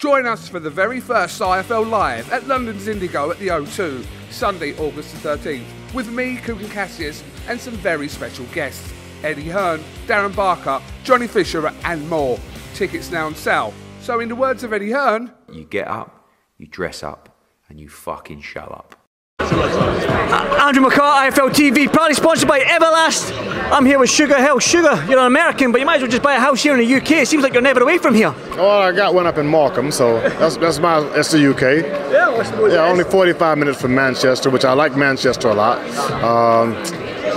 Join us for the very first IFL Live at London's Indigo at the O2, Sunday, August the 13th, with me, Kugan Cassius, and some very special guests. Eddie Hearn, Darren Barker, Johnny Fisher and more. Tickets now on sale. So in the words of Eddie Hearn, you get up, you dress up, and you fucking show up. Andrew McCART, IFL TV, proudly sponsored by Everlast. I'm here with Sugar Hill. Sugar, you're an American, but you might as well just buy a house here in the UK. It seems like you're never away from here. Oh, I got one up in Morecambe, so that's the UK. Yeah, I suppose. Yeah, only 45 minutes from Manchester, which I like Manchester a lot.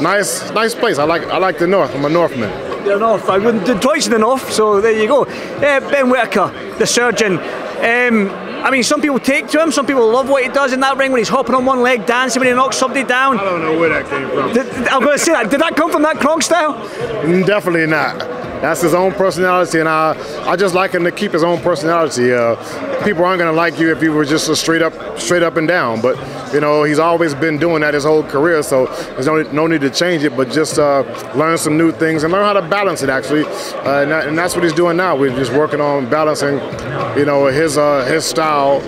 Nice place. I like the north. I'm a Northman. The north. I wouldn't Detroit's in the north, so there you go. Ben Whittaker, the surgeon. I mean, some people take to him, some people love what he does in that ring when he's hopping on one leg, dancing when he knocks somebody down. I don't know where that came from. I'm going to say that. Did that come from that Kronk style? Definitely not. That's his own personality, and I just like him to keep his own personality. People aren't going to like you if you were just a straight up and down, but you know, he's always been doing that his whole career, so there's no need to change it, but just learn some new things and learn how to balance it, actually. And that's what he's doing now. We're just working on balancing, you know, his style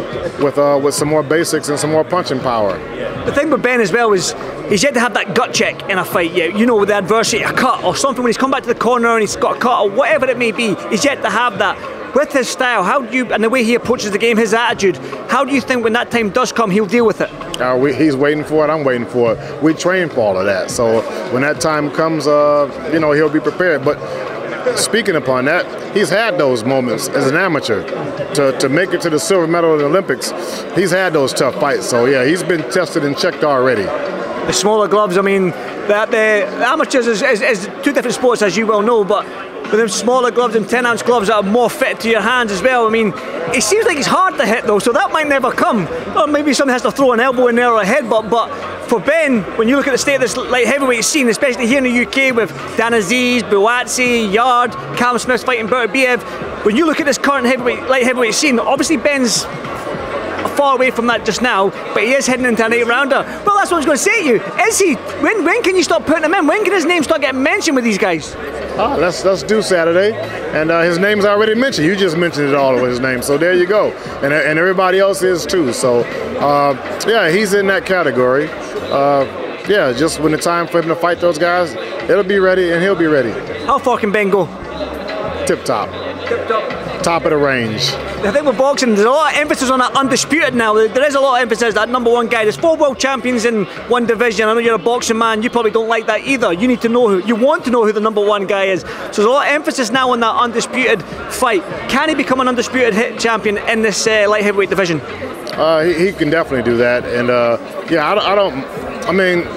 with some more basics and some more punching power. The thing with Ben as well is he's yet to have that gut check in a fight yet. You know, with the adversity, a cut or something when he's come back to the corner and he's got a cut or whatever it may be, he's yet to have that. With his style, how do you, and the way he approaches the game, his attitude, how do you think when that time does come, he'll deal with it? He's waiting for it, I'm waiting for it. We train for all of that, so when that time comes, you know, he'll be prepared. But speaking upon that, he's had those moments as an amateur to make it to the silver medal in the Olympics. He's had those tough fights, so yeah, he's been tested and checked already. The smaller gloves, I mean, the amateurs is two different sports, as you well know, but with them smaller gloves and 10-ounce gloves that are more fit to your hands as well. I mean, it seems like it's hard to hit though, so that might never come. Or maybe somebody has to throw an elbow in there or a headbutt, but for Ben, when you look at the state of this light heavyweight scene, especially here in the UK with Dan Aziz, Buatsi, Yard, Callum Smith fighting Beterbiev, when you look at this current light heavyweight scene, obviously Ben's far away from that just now, but he is heading into an 8-rounder. Well, that's what I was going to say to you. Is he? When can you stop putting him in? When can his name start getting mentioned with these guys? Let's do Saturday, and his name's already mentioned. You just mentioned it all over his name, so there you go. And everybody else is too. So yeah, he's in that category. Yeah, just when the time for him to fight those guys, it'll be ready, and he'll be ready. How far can Ben go? Tip top. Tip top. Top of the range. I think with boxing, there's a lot of emphasis on that undisputed now. There is a lot of emphasis that #1 guy. There's 4 world champions in one division. I know you're a boxing man. You probably don't like that either. You need to know you want to know who the #1 guy is. So there's a lot of emphasis now on that undisputed fight. Can he become an undisputed hit champion in this light heavyweight division? He can definitely do that. And yeah, I mean,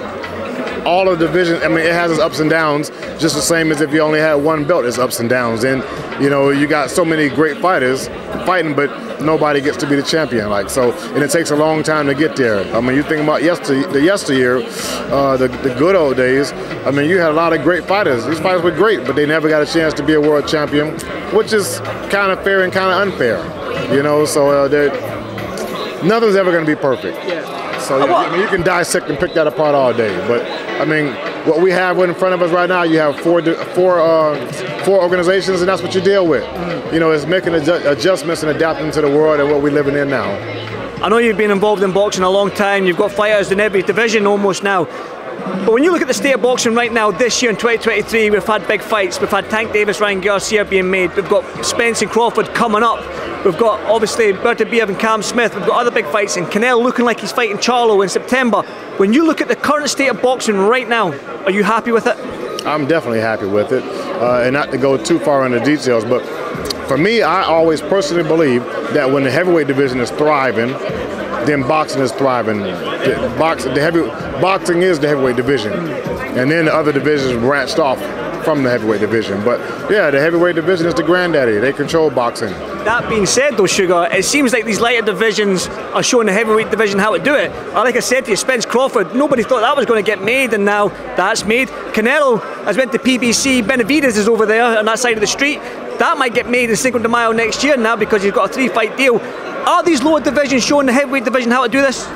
all of the divisions, I mean, it has its ups and downs, just the same as if you only had one belt, it's ups and downs. And, you know, you got so many great fighters fighting, but nobody gets to be the champion. Like, so, and it takes a long time to get there. I mean, you think about the yesteryear, the good old days, I mean, you had a lot of great fighters. These fighters were great, but they never got a chance to be a world champion, which is kind of fair and kind of unfair, you know, so nothing's ever going to be perfect. Yeah. So I mean, you can dissect and pick that apart all day, but I mean, what we have in front of us right now, you have four organizations, and that's what you deal with. You know, it's making adjustments and adapting to the world and what we're living in now. I know you've been involved in boxing a long time. You've got fighters in every division almost now. But when you look at the state of boxing right now, this year in 2023, we've had big fights. We've had Tank Davis, Ryan Garcia being made. We've got Spence and Crawford coming up. We've got, obviously, Beterbiev and Cam Smith. We've got other big fights. And Canelo looking like he's fighting Charlo in September. When you look at the current state of boxing right now, are you happy with it? I'm definitely happy with it. And not to go too far into details, but for me, I always personally believe that when the heavyweight division is thriving, then boxing is thriving. Boxing is the heavyweight division, and then the other divisions branched off from the heavyweight division. But yeah, the heavyweight division is the granddaddy. They control boxing. That being said though, Sugar, it seems like these lighter divisions are showing the heavyweight division how to do it. Like I said to you, Spence Crawford, nobody thought that was going to get made, and now that's made. Canelo has went to PBC, Benavidez is over there on that side of the street. That might get made in Cinco de Mayo next year now because he's got a 3-fight deal. Are these lower divisions showing the heavyweight division how to do this?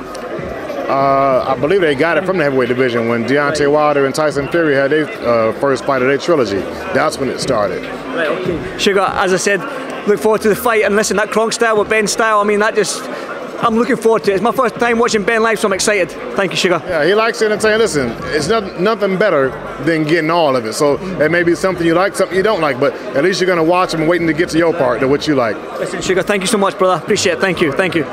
I believe they got it from the heavyweight division when Deontay Wilder and Tyson Fury had their first fight of their trilogy. That's when it started. Right, okay. Sugar, as I said, look forward to the fight. And listen, that Kronk style with Ben's style, I mean, I'm looking forward to it. It's my first time watching Ben live, so I'm excited. Thank you, Sugar. Yeah, he likes it and saying, listen, it's nothing better than getting all of it. So it may be something you like, something you don't like, but at least you're going to watch him and waiting to get to your part, to what you like. Listen, Sugar, thank you so much, brother. Appreciate it. Thank you. Thank you.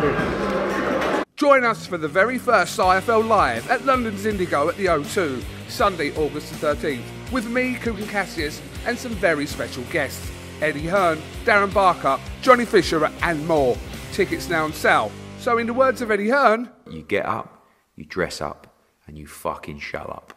Join us for the very first IFL Live at London's Indigo at the O2, Sunday, August the 13th, with me, Cook and Cassius, and some very special guests. Eddie Hearn, Darren Barker, Johnny Fisher and more. Tickets now on sale. So in the words of Eddie Hearn, You get up, you dress up, and you fucking shut up.